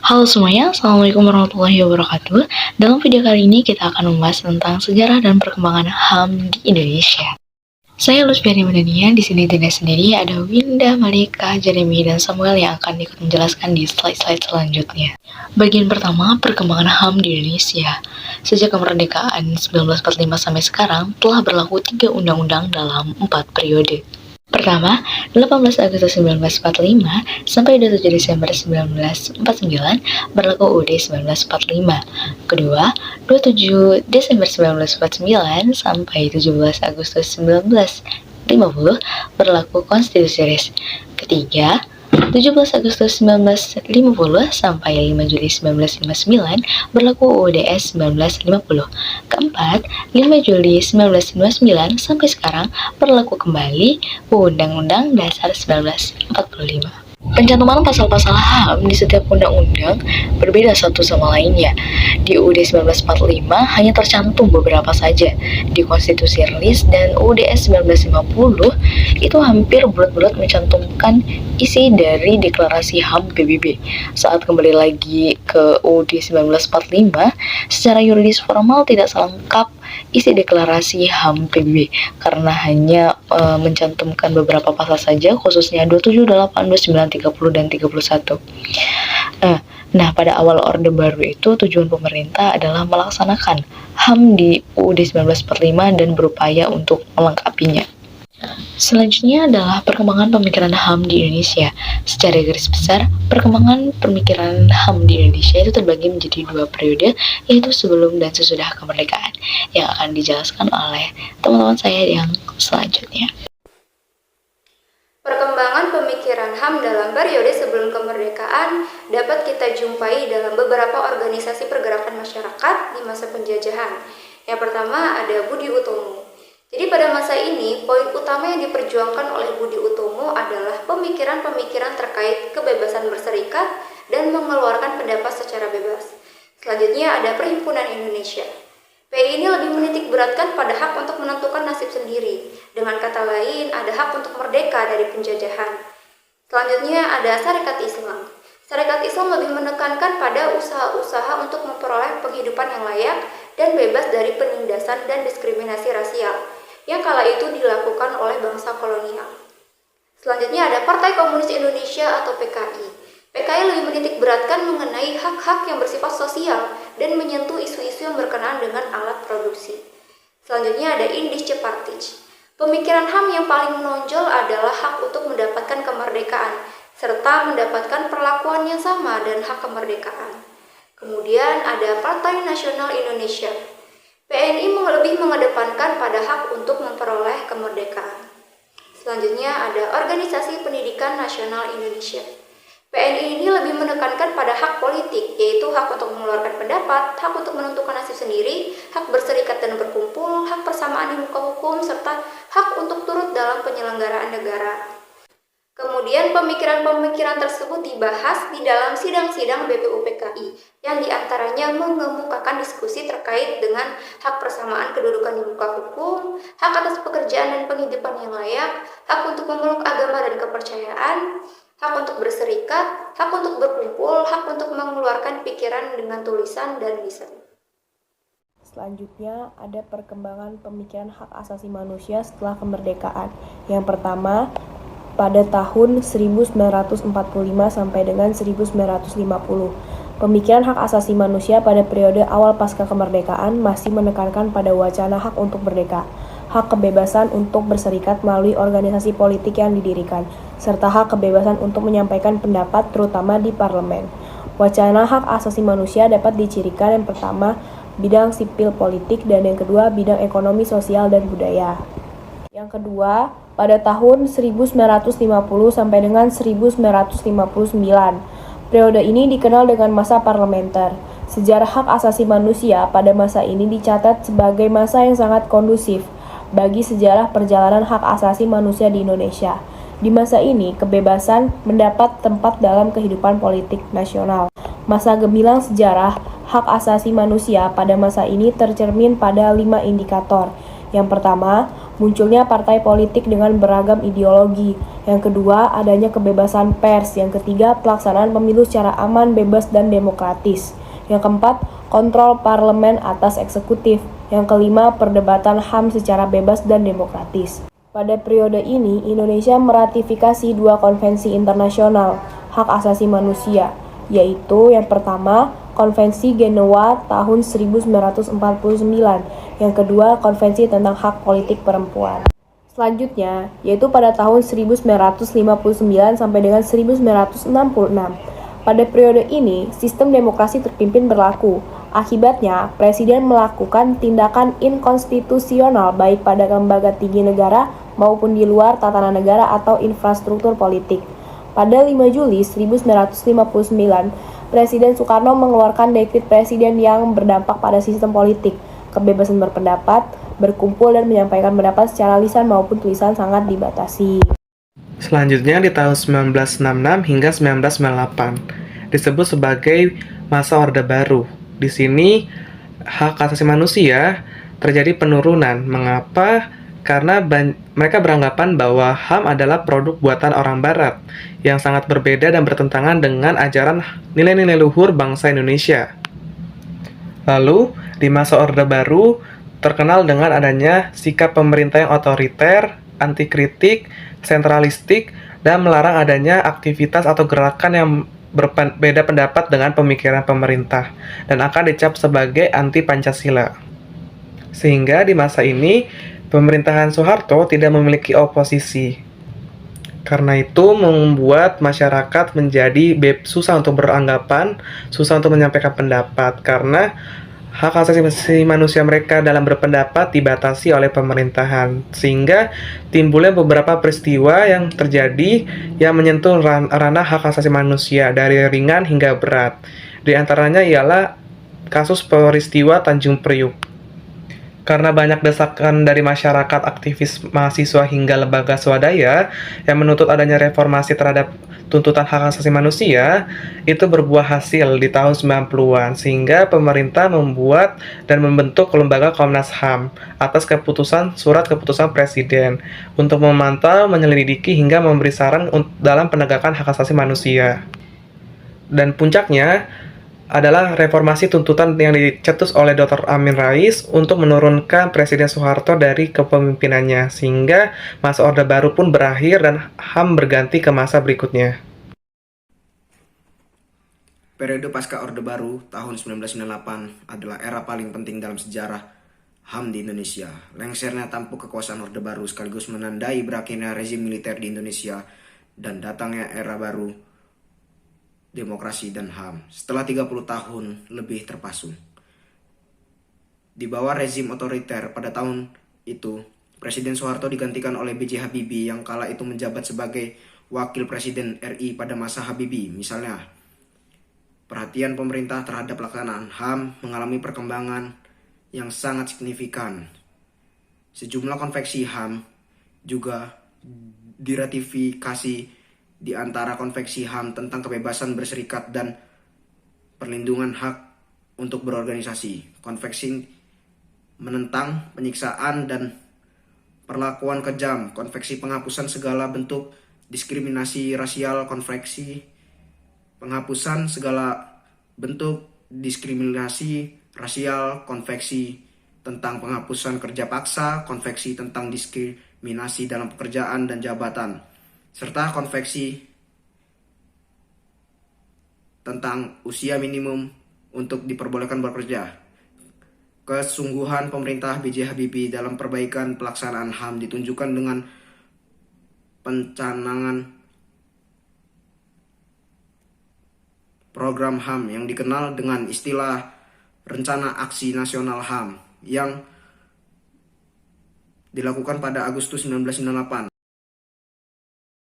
Halo semuanya, Assalamualaikum warahmatullahi wabarakatuh. Dalam video kali ini kita akan membahas tentang sejarah dan perkembangan HAM di Indonesia. Saya Lutfiani Madania, di sini tidak sendiri, ada Winda, Malika, Jeremy, dan Samuel yang akan ikut menjelaskan di slide-slide selanjutnya. Bagian pertama, perkembangan HAM di Indonesia. Sejak kemerdekaan 1945 sampai sekarang, telah berlaku 3 undang-undang dalam 4 periode. Pertama, 18 Agustus 1945 sampai 27 Desember 1949 berlaku UUD 1945. Kedua, 27 Desember 1949 sampai 17 Agustus 1950 berlaku Konstitusi RIS. Ketiga, 17 Agustus 1950 sampai 5 Juli 1959 berlaku UUDS 1950. Keempat, 5 Juli 1959 sampai sekarang berlaku kembali Undang-Undang Dasar 1945. Pencantuman pasal-pasal HAM di setiap undang-undang berbeda satu sama lainnya. Di UUD 1945 hanya tercantum beberapa saja. Di Konstitusi RIS dan UUDS 1950 itu hampir bulat-bulat mencantumkan isi dari Deklarasi HAM PBB. Saat kembali lagi ke UUD 1945, secara yuridis formal tidak selengkap isi Deklarasi HAM PBB karena hanya mencantumkan beberapa pasal saja, khususnya 27, 28, 29, 30, dan 31. Nah, pada awal Orde Baru itu tujuan pemerintah adalah melaksanakan HAM di UUD 1945 dan berupaya untuk melengkapinya. Selanjutnya adalah perkembangan pemikiran HAM di Indonesia. Secara garis besar, perkembangan pemikiran HAM di Indonesia itu terbagi menjadi 2 periode, yaitu sebelum dan sesudah kemerdekaan, yang akan dijelaskan oleh teman-teman saya yang selanjutnya. Perkembangan pemikiran HAM dalam periode sebelum kemerdekaan dapat kita jumpai dalam beberapa organisasi pergerakan masyarakat di masa penjajahan. Yang pertama ada Budi Utomo. Jadi pada masa ini, poin utama yang diperjuangkan oleh Budi Utomo adalah pemikiran-pemikiran terkait kebebasan berserikat dan mengeluarkan pendapat secara bebas. Selanjutnya ada Perhimpunan Indonesia. PI ini lebih menitik beratkan pada hak untuk menentukan nasib sendiri. Dengan kata lain, ada hak untuk merdeka dari penjajahan. Selanjutnya ada Sarekat Islam. Sarekat Islam lebih menekankan pada usaha-usaha untuk memperoleh penghidupan yang layak dan bebas dari penindasan dan diskriminasi rasial yang kala itu dilakukan oleh bangsa kolonial. Selanjutnya ada Partai Komunis Indonesia atau PKI. PKI lebih menitik beratkan mengenai hak-hak yang bersifat sosial dan menyentuh isu-isu yang berkenaan dengan alat produksi. Selanjutnya ada Indische Partij. Pemikiran HAM yang paling menonjol adalah hak untuk mendapatkan kemerdekaan, serta mendapatkan perlakuan yang sama dan hak kemerdekaan. Kemudian ada Partai Nasional Indonesia. PNI lebih mengedepankan pada hak untuk memperoleh kemerdekaan. Selanjutnya ada Organisasi Pendidikan Nasional Indonesia. PNI ini lebih menekankan pada hak politik, yaitu hak untuk mengeluarkan pendapat, hak untuk menentukan nasib sendiri, hak berserikat dan berkumpul, hak persamaan di muka hukum, serta hak untuk turut dalam penyelenggaraan negara. Kemudian pemikiran-pemikiran tersebut dibahas di dalam sidang-sidang BPUPKI yang diantaranya mengemukakan diskusi terkait dengan hak persamaan kedudukan di muka hukum, hak atas pekerjaan dan penghidupan yang layak, hak untuk memeluk agama dan kepercayaan, hak untuk berserikat, hak untuk berkumpul, hak untuk mengeluarkan pikiran dengan tulisan dan lisan. Selanjutnya ada perkembangan pemikiran hak asasi manusia setelah kemerdekaan. Yang pertama, pada tahun 1945 sampai dengan 1950. Pemikiran hak asasi manusia pada periode awal pasca kemerdekaan masih menekankan pada wacana hak untuk merdeka, hak kebebasan untuk berserikat melalui organisasi politik yang didirikan, serta hak kebebasan untuk menyampaikan pendapat terutama di parlemen. Wacana hak asasi manusia dapat dicirikan yang pertama, bidang sipil politik, dan yang kedua, bidang ekonomi, sosial, dan budaya. Yang kedua, pada tahun 1950 sampai dengan 1959. Periode ini dikenal dengan masa parlementer. Sejarah hak asasi manusia pada masa ini dicatat sebagai masa yang sangat kondusif bagi sejarah perjalanan hak asasi manusia di Indonesia. Di masa ini, kebebasan mendapat tempat dalam kehidupan politik nasional. Masa gemilang sejarah hak asasi manusia pada masa ini tercermin pada 5 indikator. Yang pertama, munculnya partai politik dengan beragam ideologi. Yang kedua, adanya kebebasan pers. Yang ketiga, pelaksanaan pemilu secara aman, bebas, dan demokratis. Yang keempat, kontrol parlemen atas eksekutif. Yang kelima, perdebatan HAM secara bebas dan demokratis. Pada periode ini, Indonesia meratifikasi 2 konvensi internasional hak asasi manusia, yaitu yang pertama, Konvensi Jenewa tahun 1949, yang kedua, Konvensi tentang Hak Politik Perempuan. Selanjutnya, yaitu pada tahun 1959 sampai dengan 1966. Pada periode ini, sistem demokrasi terpimpin berlaku. Akibatnya, Presiden melakukan tindakan inkonstitusional baik pada lembaga tinggi negara maupun di luar tatanan negara atau infrastruktur politik. Pada 5 Juli 1959, Presiden Soekarno mengeluarkan dekret presiden yang berdampak pada sistem politik. Kebebasan berpendapat, berkumpul, dan menyampaikan pendapat secara lisan maupun tulisan sangat dibatasi. Selanjutnya di tahun 1966 hingga 1998 disebut sebagai masa Orde Baru. Di sini hak asasi manusia terjadi penurunan. Mengapa? Karena mereka beranggapan bahwa HAM adalah produk buatan orang Barat yang sangat berbeda dan bertentangan dengan ajaran nilai-nilai luhur bangsa Indonesia. Lalu, di masa Orde Baru terkenal dengan adanya sikap pemerintah yang otoriter, anti-kritik, sentralistik, dan melarang adanya aktivitas atau gerakan yang berbeda pendapat dengan pemikiran pemerintah dan akan dicap sebagai anti-Pancasila. Sehingga di masa ini, pemerintahan Soeharto tidak memiliki oposisi. Karena itu membuat masyarakat menjadi susah untuk beranggapan, susah untuk menyampaikan pendapat, karena hak asasi manusia mereka dalam berpendapat dibatasi oleh pemerintahan, sehingga timbulnya beberapa peristiwa yang terjadi yang menyentuh ranah hak asasi manusia dari ringan hingga berat. Di antaranya ialah kasus peristiwa Tanjung Priuk. Karena banyak desakan dari masyarakat, aktivis mahasiswa hingga lembaga swadaya yang menuntut adanya reformasi terhadap tuntutan hak asasi manusia, itu berbuah hasil di tahun 90-an, sehingga pemerintah membuat dan membentuk lembaga Komnas HAM atas surat keputusan Presiden untuk memantau, menyelidiki, hingga memberi saran dalam penegakan hak asasi manusia. Dan puncaknya adalah reformasi tuntutan yang dicetus oleh Dr. Amin Rais untuk menurunkan Presiden Soeharto dari kepemimpinannya, sehingga masa Orde Baru pun berakhir dan HAM berganti ke masa berikutnya. Periode pasca Orde Baru tahun 1998 adalah era paling penting dalam sejarah HAM di Indonesia. Lengsernya tampuk kekuasaan Orde Baru sekaligus menandai berakhirnya rezim militer di Indonesia dan datangnya era baru demokrasi dan HAM setelah 30 tahun lebih terpasung. Di bawah rezim otoriter pada tahun itu, Presiden Soeharto digantikan oleh B.J. Habibie yang kala itu menjabat sebagai Wakil Presiden RI pada masa Habibie. Misalnya, perhatian pemerintah terhadap pelaksanaan HAM mengalami perkembangan yang sangat signifikan. Sejumlah konvensi HAM juga diratifikasi, di antara konvensi HAM tentang kebebasan berserikat dan perlindungan hak untuk berorganisasi, konvensi menentang penyiksaan dan perlakuan kejam, konvensi penghapusan segala bentuk diskriminasi rasial, konvensi penghapusan segala bentuk diskriminasi rasial, konvensi tentang penghapusan kerja paksa, konvensi tentang diskriminasi dalam pekerjaan dan jabatan, serta konvensi tentang usia minimum untuk diperbolehkan bekerja. Kesungguhan pemerintah B.J. Habibie dalam perbaikan pelaksanaan HAM ditunjukkan dengan pencanangan program HAM yang dikenal dengan istilah Rencana Aksi Nasional HAM yang dilakukan pada Agustus 1998.